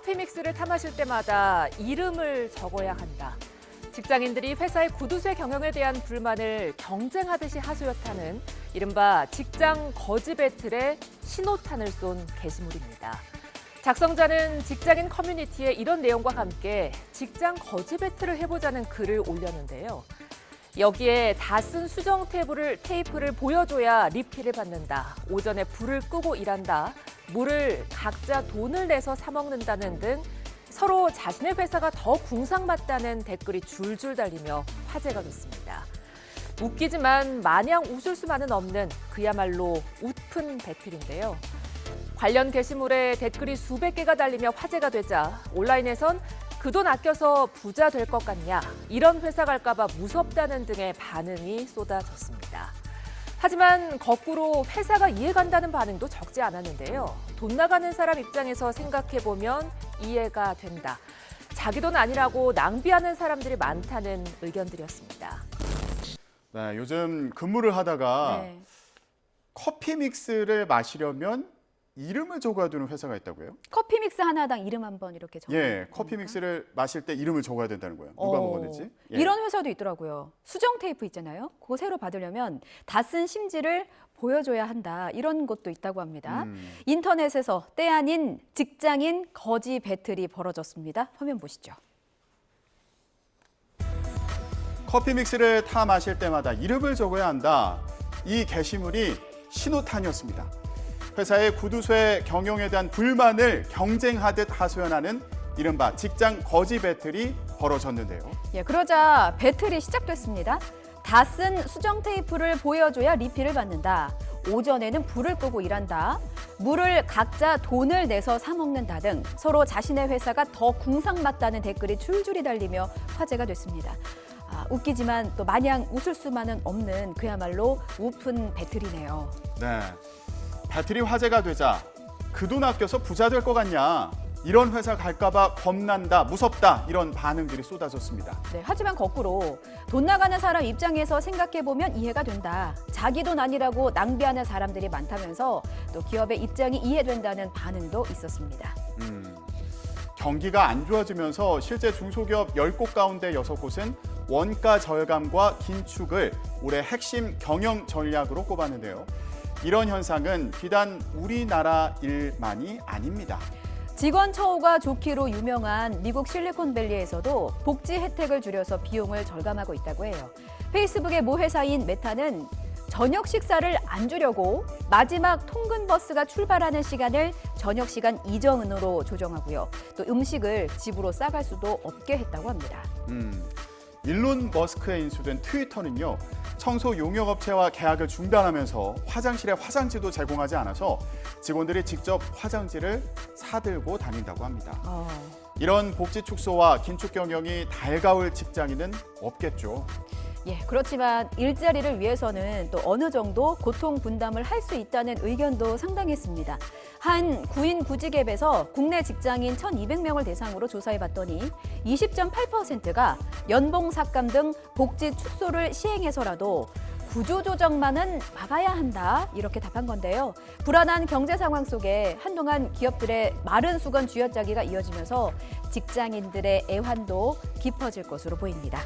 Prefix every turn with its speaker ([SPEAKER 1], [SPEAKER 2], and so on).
[SPEAKER 1] 커피 믹스를 타 마실 때마다 이름을 적어야 한다. 직장인들이 회사의 구두쇠 경영에 대한 불만을 경쟁하듯이 하소연하는 이른바 직장 거지 배틀에 신호탄을 쏜 게시물입니다. 작성자는 직장인 커뮤니티에 이런 내용과 함께 직장 거지 배틀을 해보자는 글을 올렸는데요. 여기에 다 쓴 수정 테이프를 보여줘야 리필을 받는다. 오전에 불을 끄고 일한다. 물을 각자 돈을 내서 사 먹는다는 등 서로 자신의 회사가 더 궁상맞다는 댓글이 줄줄 달리며 화제가 됐습니다. 웃기지만 마냥 웃을 수만은 없는 그야말로 웃픈 배틀인데요. 관련 게시물에 댓글이 수백 개가 달리며 화제가 되자 온라인에선 그 돈 아껴서 부자 될 것 같냐, 이런 회사 갈까 봐 무섭다는 등의 반응이 쏟아졌습니다. 하지만 거꾸로 회사가 이해간다는 반응도 적지 않았는데요. 돈 나가는 사람 입장에서 생각해보면 이해가 된다. 자기 돈 아니라고 낭비하는 사람들이 많다는 의견들이었습니다.
[SPEAKER 2] 네, 요즘 근무를 하다가 커피 믹스를 마시려면 이름을 적어야 되는 회사가 있다고요?
[SPEAKER 3] 커피 믹스 하나당 이름 한번 이렇게 적어요.
[SPEAKER 2] 예, 커피 믹스를 마실 때 이름을 적어야 된다는 거예요. 누가 먹었는지. 예.
[SPEAKER 3] 이런 회사도 있더라고요. 수정 테이프 있잖아요. 그거 새로 받으려면 다 쓴 심지를 보여줘야 한다. 이런 것도 있다고 합니다. 인터넷에서 때 아닌 직장인 거지 배틀이 벌어졌습니다. 화면 보시죠.
[SPEAKER 2] 커피 믹스를 타 마실 때마다 이름을 적어야 한다. 이 게시물이 신호탄이었습니다. 회사의 구두쇠 경영에 대한 불만을 경쟁하듯 하소연하는 이른바 직장 거지 배틀이 벌어졌는데요.
[SPEAKER 3] 예, 그러자 배틀이 시작됐습니다. 다 쓴 수정 테이프를 보여줘야 리필을 받는다. 오전에는 불을 끄고 일한다. 물을 각자 돈을 내서 사 먹는다 등 서로 자신의 회사가 더 궁상맞다는 댓글이 줄줄이 달리며 화제가 됐습니다. 웃기지만 또 마냥 웃을 수만은 없는 그야말로 웃픈 배틀이네요.
[SPEAKER 2] 네, 배틀이 화제가 되자 그 돈 아껴서 부자 될 것 같냐, 이런 회사 갈까 봐 겁난다, 무섭다, 이런 반응들이 쏟아졌습니다.
[SPEAKER 3] 네, 하지만 거꾸로 돈 나가는 사람 입장에서 생각해보면 이해가 된다. 자기 돈 아니라고 낭비하는 사람들이 많다면서 또 기업의 입장이 이해된다는 반응도 있었습니다.
[SPEAKER 2] 경기가 안 좋아지면서 실제 중소기업 10곳 가운데 6곳은 원가 절감과 긴축을 올해 핵심 경영 전략으로 꼽았는데요. 이런 현상은 비단 우리나라 일만이 아닙니다.
[SPEAKER 3] 직원 처우가 좋기로 유명한 미국 실리콘밸리에서도 복지 혜택을 줄여서 비용을 절감하고 있다고 해요. 페이스북의 모 회사인 메타는 저녁 식사를 안 주려고 마지막 통근 버스가 출발하는 시간을 저녁 시간 이전으로 조정하고요. 또 음식을 집으로 싸갈 수도 없게 했다고 합니다.
[SPEAKER 2] 일론 머스크에 인수된 트위터는요, 청소 용역업체와 계약을 중단하면서 화장실에 화장지도 제공하지 않아서 직원들이 직접 화장지를 사들고 다닌다고 합니다. 이런 복지 축소와 긴축 경영이 달가울 직장인은 없겠죠.
[SPEAKER 3] 예, 그렇지만 일자리를 위해서는 또 어느 정도 고통 분담을 할 수 있다는 의견도 상당했습니다. 한 구인 구직앱에서 국내 직장인 1,200명을 대상으로 조사해봤더니 20.8%가 연봉 삭감 등 복지 축소를 시행해서라도 구조조정만은 막아야 한다, 이렇게 답한 건데요. 불안한 경제 상황 속에 한동안 기업들의 마른 수건 쥐어짜기가 이어지면서 직장인들의 애환도 깊어질 것으로 보입니다.